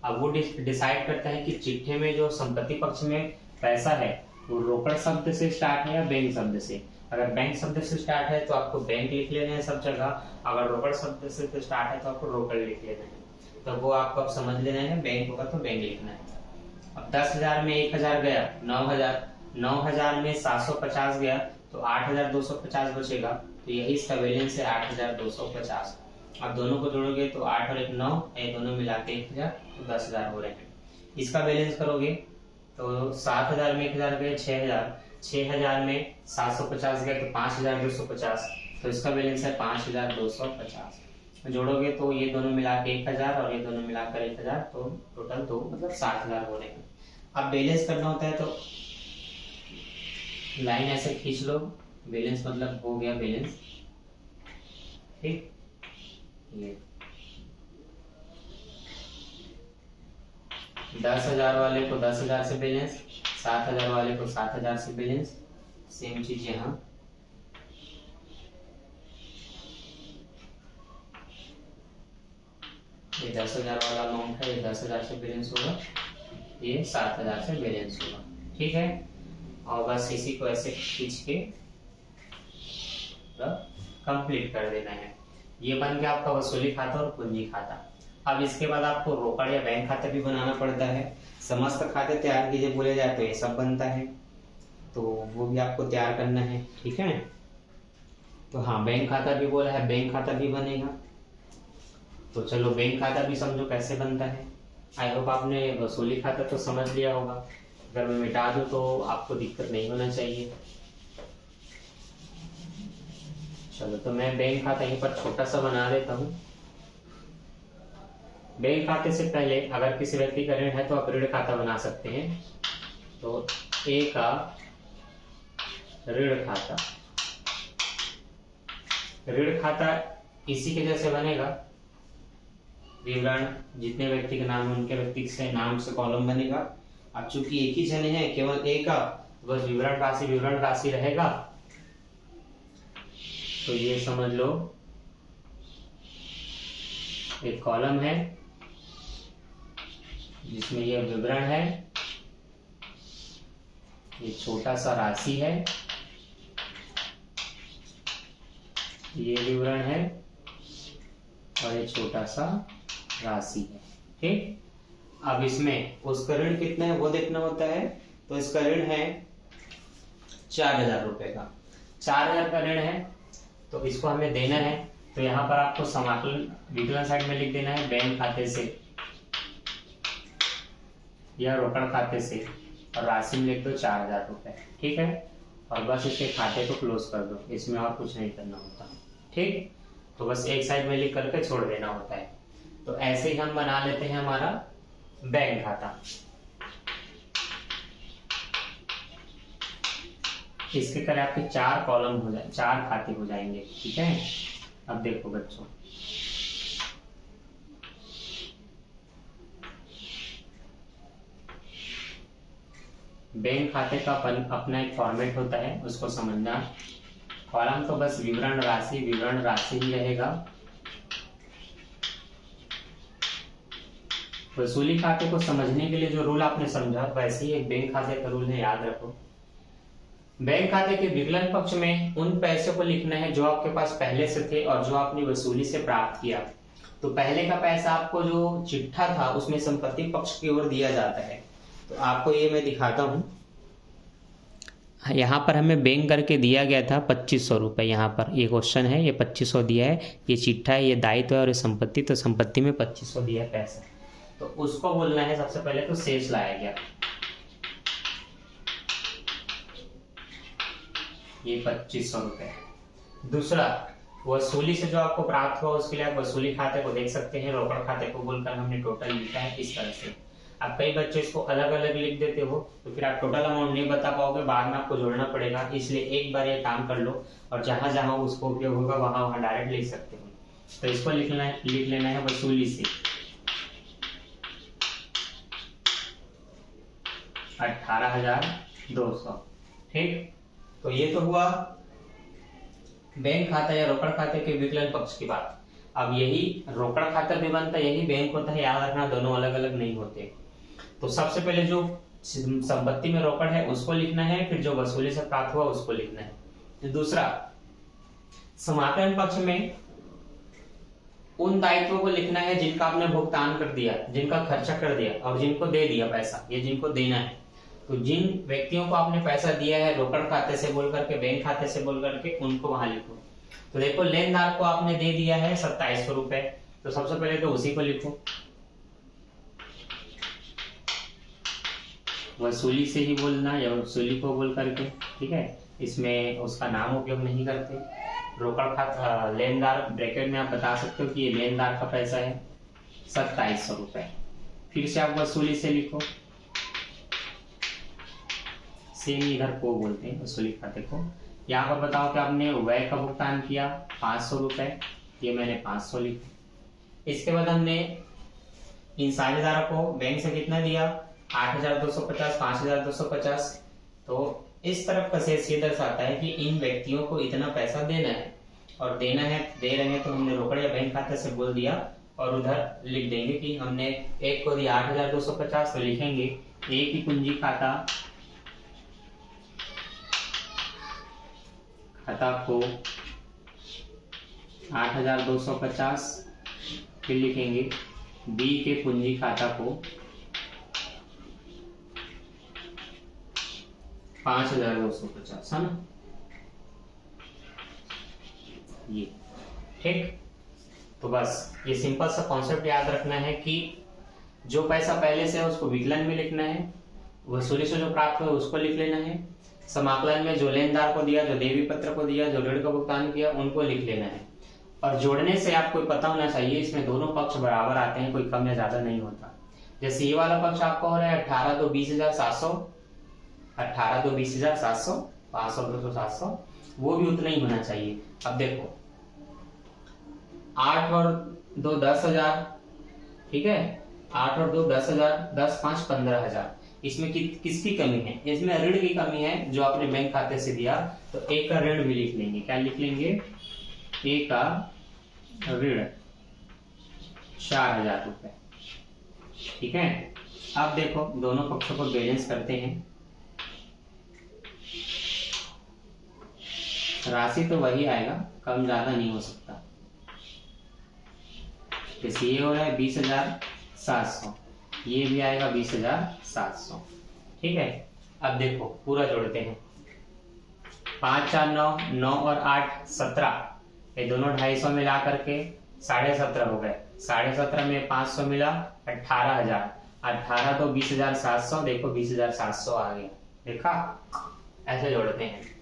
अब वो डिसाइड करता है कि चिट्ठे में जो संपत्ति पक्ष में पैसा है वो रोकड़ शब्द से स्टार्ट है या बैंक शब्द से। अगर बैंक शब्द से स्टार्ट है तो आपको बैंक लिख लेना है सब जगह, अगर रोकड़ शब्द से स्टार्ट है तो आपको रोकड़ लिख लेना है। तो वो आपको अब समझ लेना है, बैंक होगा तो बैंक लिखना है। अब 10,000 में 1,000 गया, 9,000, 9,000 में 750 गया तो 8,250 बचेगा। तो यही इसका बैलेंस है 8,250। अब दोनों को जोड़ोगे तो 8 और 1 9, ये दोनों मिला के 1,000 तो 10,000 हो रहे हैं। इसका बैलेंस करोगे तो 7,000 में 1,000 गए 6,000, 6,000 में 750 गए तो 5,250, तो इसका बैलेंस है 5,250। जोड़ोगे तो ये दोनों मिला के 1,000 और ये दोनों मिलाकर 1,000, तो टोटल तो मतलब 7,000 हो रहे हैं। अब बैलेंस करना होता है तो लाइन ऐसे खींच लो, बैलेंस मतलब हो गया बैलेंस। ठीक, ये 10,000 वाले को 10,000 से बैलेंस, 7,000 वाले को 7,000 से बैलेंस। सेम चीज यहाँ, ये 10,000 वाला अमाउंट है, ये 10,000 से बैलेंस होगा, ये 7,000 से बैलेंस होगा। ठीक है, और बस इसी को ऐसे खींच के कंप्लीट कर देना है। ये बन गया आपका वसूली खाता और पूंजी खाता। अब इसके बाद आपको रोकड़ या बैंक खाता भी बनाना पड़ता है। समस्त खाते तैयार कीजिए बोले जाए तो ये सब बनता है, तो वो भी आपको तैयार करना है। ठीक है, तो हाँ बैंक खाता भी बोला है, बैंक खाता भी बनेगा। तो चलो बैंक खाता भी समझो कैसे बनता है। आई होप आपने वसूली खाता तो समझ लिया होगा। अगर मैं मिटा दूं तो आपको दिक्कत नहीं होना चाहिए। चलो तो मैं बैंक खाता यहीं पर छोटा सा बना देता हूँ। बैंक खाते से पहले अगर किसी व्यक्ति का ऋण है तो आप ऋण खाता बना सकते हैं। तो ए का ऋण खाता, ऋण खाता इसी के जैसे बनेगा। विवरण जितने व्यक्ति का नाम है उनके व्यक्ति से नाम से कॉलम बनेगा। अब चूंकि एक ही जने हैं केवल ए का, बस विवरण राशि रहेगा। तो ये समझ लो एक कॉलम है जिसमें ये विवरण है, ये छोटा सा राशि है, ये विवरण है और ये छोटा सा राशि है। ठीक, अब इसमें उसका ऋण कितना है वो देखना होता है। तो इसका ऋण है 4,000 रुपए का, 4,000 का ऋण है तो इसको हमें देना है। तो यहाँ पर आपको समाकलन विकलन साइड में लिख देना है बैंक खाते से या रोकड़ खाते से, और राशि में लिख दो 4,000 रुपए। ठीक है, और बस इसके खाते को क्लोज कर दो, इसमें और कुछ नहीं करना होता। ठीक, तो बस एक साइड में लिख करके छोड़ देना होता है। तो ऐसे ही हम बना लेते हैं हमारा बैंक खाता। इसके तरह आपके 4 कॉलम हो जाए, 4 खाते हो जाएंगे। ठीक है, अब देखो बच्चों, बैंक खाते का अपना एक फॉर्मेट होता है, उसको समझना। कॉलम तो बस विवरण राशि ही रहेगा। वसूली खाते को समझने के लिए जो रूल आपने समझा वैसे ही एक बैंक खाते का रूल है, याद रखो। बैंक खाते के विकलन पक्ष में उन पैसे को लिखना है जो आपके पास पहले से थे और जो आपने वसूली से प्राप्त किया। तो पहले का पैसा आपको जो चिट्ठा था उसमें संपत्ति पक्ष की ओर दिया जाता है। तो आपको ये मैं दिखाता हूँ, यहाँ पर हमें बैंक करके दिया गया था 2500 रुपये। यहाँ पर ये क्वेश्चन है, ये 2500 दिया है, ये चिट्ठा है, ये दायित्व है और ये संपत्ति। तो संपत्ति में 2500 दिया है पैसा, तो उसको बोलना है सबसे पहले तो शेष लाया गया, ये 2500 रुपये। दूसरा, वसूली से जो आपको प्राप्त हुआ उसके लिए आप वसूली खाते को देख सकते हैं, रोकड़ खाते को बोलकर हमने टोटल लिखा है इस तरह से। अब कई बच्चे इसको अलग अलग लिख देते हो तो फिर आप टोटल अमाउंट नहीं बता पाओगे, बाद में आपको जोड़ना पड़ेगा। इसलिए एक बार ये काम कर लो और जहां जहां उसको उपयोग होगा वहां डायरेक्ट लिख सकते हो। तो इसको लिख लेना है वसूली से 18,200। ठीक, तो ये तो हुआ बैंक खाता या रोकड़ खाते के विकलन पक्ष की बात। अब यही रोकड़ खाता भी बनता है, यही बैंक होता है, याद रखना दोनों अलग अलग नहीं होते। तो सबसे पहले जो संपत्ति में रोकड़ है उसको लिखना है, फिर जो वसूली से प्राप्त हुआ उसको लिखना है। दूसरा, समापन पक्ष में उन दायित्वों को लिखना है जिनका आपने भुगतान कर दिया, जिनका खर्चा कर दिया और जिनको दे दिया पैसा, ये जिनको देना है। तो जिन व्यक्तियों को आपने पैसा दिया है रोकड़ खाते से बोल करके, बैंक खाते से बोल करके, उनको वहां लिखो। तो देखो, लेनदार को आपने दे दिया है 2700 रुपए, तो सबसे पहले तो उसी को लिखो, वसूली से ही बोलना या वसूली को बोल करके। ठीक है, इसमें उसका नाम उपयोग नहीं करते। रोकड़ खाता लेनदार ब्रैकेट में आप बता सकते हो कि ये लेनदार का पैसा है 2700 रुपए। फिर से आप वसूली से लिखो, सेम इधर को बोलते हैं वसूली खाते को। यहाँ पर बताओ कि आपने व्यय का भुगतान किया 500 रुपए, ये मैंने 500 लिखा। इसके बाद हमने इन साझेदारों को बैंक से कितना दिया, 8,250, 5,250। तो इस तरफ का शेष ये दर्शाता है कि इन व्यक्तियों को इतना पैसा देना है, और देना है, दे रहे हैं तो हमने रोकड़ या बैंक खाते से बोल दिया और उधर लिख देंगे कि हमने एक को दिया 8,250, तो लिखेंगे एक ही कुंजी खाता को 8,250, फिर लिखेंगे बी के पूंजी खाता को 5,250, है ना ये। ठीक, तो बस ये सिंपल सा कॉन्सेप्ट याद रखना है कि जो पैसा पहले से है उसको विकलन में लिखना है, वसूली से जो प्राप्त हुआ उसको लिख लेना है, समाकलन में जो लेनदार को दिया, जो देवी पत्र को दिया, जो ऋण का भुगतान किया, उनको लिख लेना है। और जोड़ने से आपको पता होना चाहिए इसमें दोनों पक्ष बराबर आते हैं, कोई कम या ज्यादा नहीं होता। जैसे ये वाला पक्ष आपका हो रहा है 18 तो 20,700, 18 तो 20,700, 500 तो 700, वो भी उतना ही होना चाहिए। अब देखो 8 और 2 10,000, ठीक है, 8 और 2 10,000, 10 5 15,000। इसमें किसकी कमी है, इसमें ऋण की कमी है जो आपने बैंक खाते से दिया। तो एक का ऋण भी लिख लेंगे, क्या लिख लेंगे, एक का ऋण 4,000 रुपए। ठीक है, अब देखो दोनों पक्षों को बैलेंस करते हैं। राशि तो वही आएगा, कम ज्यादा नहीं हो सकता। जैसे ये हो रहा है 20,700, ये भी आएगा 20,700। ठीक है, अब देखो पूरा जोड़ते हैं, 5 4 9, 9 और 8 17, ये दोनों 250 मिला करके 17.5 हो गए। 17.5 में 500 मिला 18,000, 18 तो 20,700, देखो 20,700 आ गया, देखा, ऐसे जोड़ते हैं।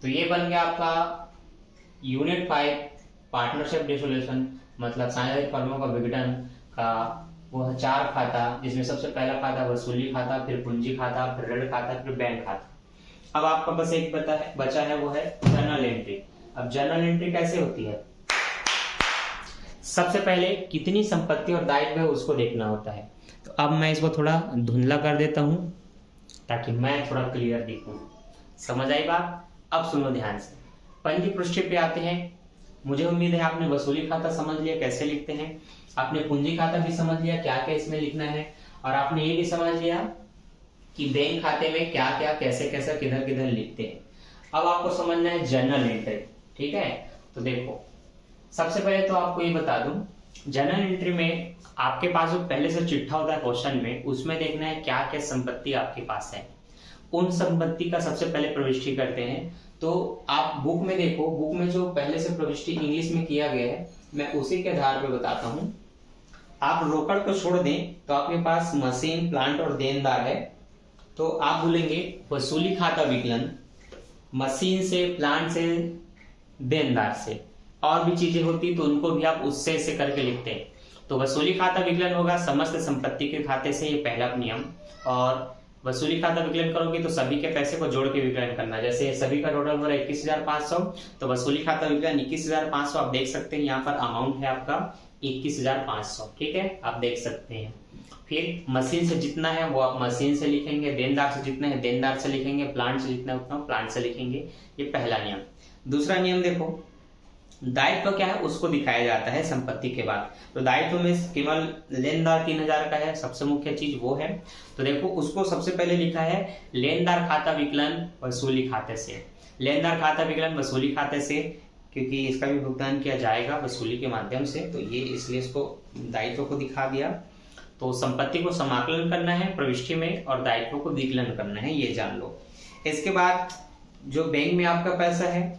तो ये बन गया आपका यूनिट 5 पार्टनरशिप डिसोल्यूशन मतलब साझेदारी फर्मों का विघटन का वो है 4 खाता, जिसमें सबसे पहला खाता वसूली खाता, फिर पूंजी खाता, फिर ऋण खाता, फिर बैंक खाता। अब आपका बस एक बचा है, वो है जर्नल एंट्री। अब जर्नल एंट्री कैसे होती है? सबसे पहले कितनी संपत्ति और दायित्व है उसको देखना होता है। तो अब मैं इसको थोड़ा धुंधला कर देता हूं ताकि मैं थोड़ा क्लियर दिखूं। समझ आई बात? अब सुनो ध्यान से। पहली पृष्ठ पे आते हैं। मुझे उम्मीद है आपने वसूली खाता समझ लिया कैसे लिखते हैं, आपने पूंजी खाता भी समझ लिया क्या क्या इसमें लिखना है, और आपने ये भी समझ लिया कि बैंक खाते में क्या क्या कैसे कैसे किधर किधर लिखते हैं। अब आपको समझना है जर्नल एंट्री। ठीक है, तो देखो सबसे पहले तो आपको ये बता दूं, जर्नल एंट्री में आपके पास जो पहले से चिट्ठा होता है क्वेश्चन में, उसमें देखना है क्या क्या संपत्ति आपके पास है। उन संपत्ति का सबसे पहले प्रविष्टि करते हैं। तो आप बुक में देखो, बुक में जो पहले से प्रविष्टि इंग्लिश में किया गया है मैं उसी के आधार पर बताता हूं। आप रोकड़ को छोड़ दें तो आपके पास मशीन, प्लांट और देनदार है, तो आप बोलेंगे वसूली खाता विकलन मशीन से, प्लांट से, देनदार से। और भी चीजें होती तो उनको भी आप उससे से करके लिखते हैं। तो वसूली खाता विकलन होगा समस्त संपत्ति के खाते से, ये पहला नियम। और वसूली खाता विकलन करोगे तो सभी के पैसे को जोड़ के विकलन करना। जैसे सभी का टोटल हो रहा है 21,500, तो वसूली खाता विकलन 21,500। आप देख सकते हैं यहाँ पर अमाउंट है आपका 21,500। ठीक है, आप देख सकते हैं। फिर मशीन से जितना है वो आप मशीन से लिखेंगे, देनदार से जितना है देनदार से लिखेंगे, प्लांट से जितना है उतना प्लांट से लिखेंगे। ये पहला नियम। दूसरा नियम देखो, दायित्व क्या है उसको दिखाया जाता है संपत्ति के बाद। तो दायित्व में केवल लेनदार 3,000 का है, सबसे मुख्य चीज वो है। तो देखो उसको सबसे पहले लिखा है लेनदार खाता विकलन वसूली खाते से। लेनदार खाता विकलन वसूली खाते से, क्योंकि इसका भी भुगतान किया जाएगा वसूली के माध्यम से, तो ये इसलिए इसको दायित्व को दिखा दिया। तो संपत्ति को समाकलन करना है प्रविष्टि में और दायित्व को विकलन करना है, ये जान लो। इसके बाद जो बैंक में आपका पैसा है,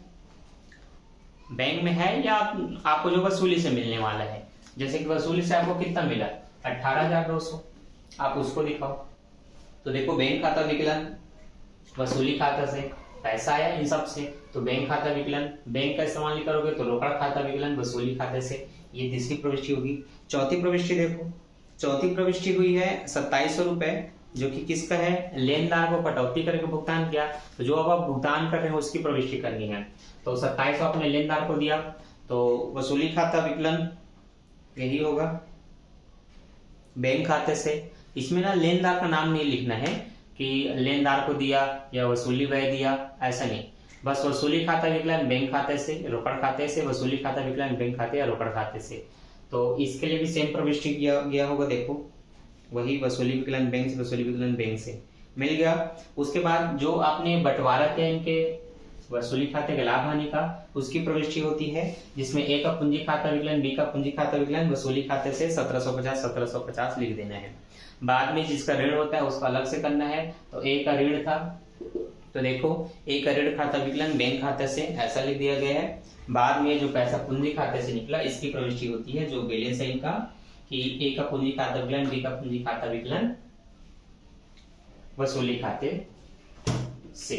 बैंक में है या आपको जो वसूली से मिलने वाला है, जैसे कि वसूली से आपको कितना मिला 18,200, आप उसको दिखाओ। तो देखो बैंक खाता विकलन वसूली खाता से पैसा आया इन सब से, तो बैंक खाता विकलन, बैंक का इस्तेमाल नहीं करोगे तो रोकड़ खाता विकलन वसूली खाते से। ये तीसरी प्रविष्टि होगी। चौथी प्रविष्टि देखो, चौथी प्रविष्टि हुई है 2700 रुपए, जो कि किसका है, लेनदार को कटौती करके भुगतान किया। तो जो अब आप भुगतान कर रहे हैं उसकी प्रविष्टि करनी है। तो 2700 आपने लेनदार को दिया, तो वसूली खाता विकलन यही होगा बैंक खाते से। इसमें ना लेनदार का नाम नहीं लिखना है कि लेनदार को दिया या वसूली व्यय दिया, ऐसा नहीं। बस वसूली खाता विकलन बैंक खाते से, रोकड़ खाते से, वसूली खाता विकलन बैंक खाते या रोकड़ खाते से। तो इसके लिए भी सेम प्रविष्टि किया गया होगा। देखो वही वसूली विकलन बैंक से, वसूली विकलन बैंक से मिल गया। उसके बाद जो आपने बंटवारा किया इनके वसूली खाते के लाभ हानि का, उसकी प्रविष्टि होती है, जिसमें ए का पूंजी खाता विकलन, बी का पूंजी खाता विकलन वसूली खाते से 1750 लिख देना है। बाद में जिसका ऋण होता है उसका अलग से करना है। तो ए का ऋण था, तो देखो ए का ऋण खाता विकलन बैंक खाते से ऐसा लिख दिया गया है। बाद में जो पैसा पूंजी खाते से निकला इसकी प्रविष्टि होती है, जो बैलेंस है इनका, कि ए का पूंजी खाता विकलन, बी का पूंजी खाता विकलन वसूली खाते से,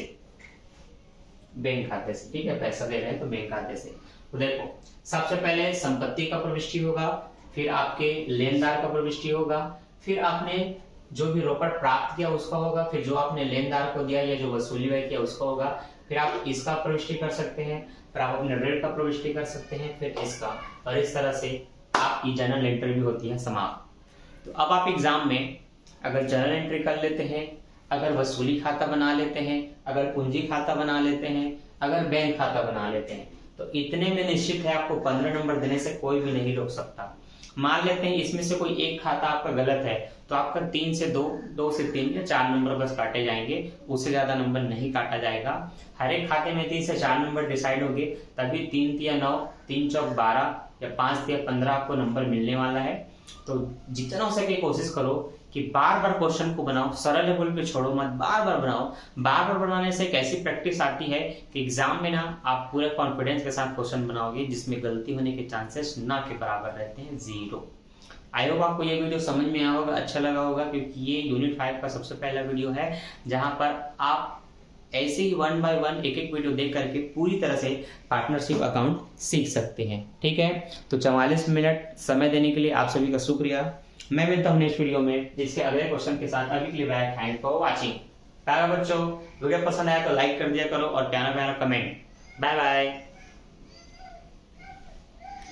बैंक खाते से। ठीक है, पैसा दे रहे हैं तो बैंक खाते से। तो देखो सबसे पहले संपत्ति का प्रविष्टि होगा, फिर आपके लेनदार का प्रविष्टि होगा, फिर आपने जो भी रोकड़ प्राप्त किया उसका होगा, फिर जो आपने लेनदार को दिया या जो वसूली व्यय किया उसका होगा, फिर आप इसका प्रविष्टि कर सकते हैं, फिर आप अपने ऋण का प्रविष्टि कर सकते हैं, फिर इसका, और इस तरह से आपकी जर्नल एंट्री भी होती है समाप्त। तो अब आप एग्जाम में अगर जर्नल एंट्री कर लेते हैं, अगर वसूली खाता बना लेते हैं, अगर पूंजी खाता बना लेते हैं, अगर बैंक खाता बना लेते हैं, तो इतने में निश्चित है आपको 15 नंबर देने से कोई भी नहीं रोक सकता। मान लेते हैं इसमें से कोई एक खाता आपका गलत है, तो आपका 3 से 2 से 3 या 4 नंबर बस काटे जाएंगे, उससे ज्यादा नंबर नहीं काटा जाएगा। हर एक खाते में 3 से 4 नंबर डिसाइड होंगे, तभी 3 या 9, 3 चौक 12 या 5 या 15 आपको नंबर मिलने वाला है। तो जितना हो सके कोशिश करो कि बार बार क्वेश्चन को बनाओ, सरल लेवल पे छोड़ो मत, बार बार बनाओ। बार बार बनाने से एक ऐसी प्रैक्टिस आती है कि एग्जाम में ना आप पूरे कॉन्फिडेंस के साथ क्वेश्चन बनाओगे, जिसमें गलती होने के चांसेस ना के बराबर रहते हैं, 0। आई होप आपको ये वीडियो समझ में आया होगा, अच्छा लगा होगा, क्योंकि ये यूनिट 5 का सबसे पहला वीडियो है जहां पर आप ऐसे ही 1 बाय 1 एक एक वीडियो देख करके पूरी तरह से पार्टनरशिप अकाउंट सीख सकते हैं। ठीक है, तो 44 मिनट समय देने के लिए आप सभी का शुक्रिया। मैं मिलता हूँ नेक्स्ट वीडियो में इसके अगले क्वेश्चन के साथ। अभी के लिए बाय, थैंक फॉर वॉचिंग। प्यारा बच्चों, वीडियो पसंद आया तो लाइक कर दिया करो और प्यारा प्यारा कमेंट। Bye bye.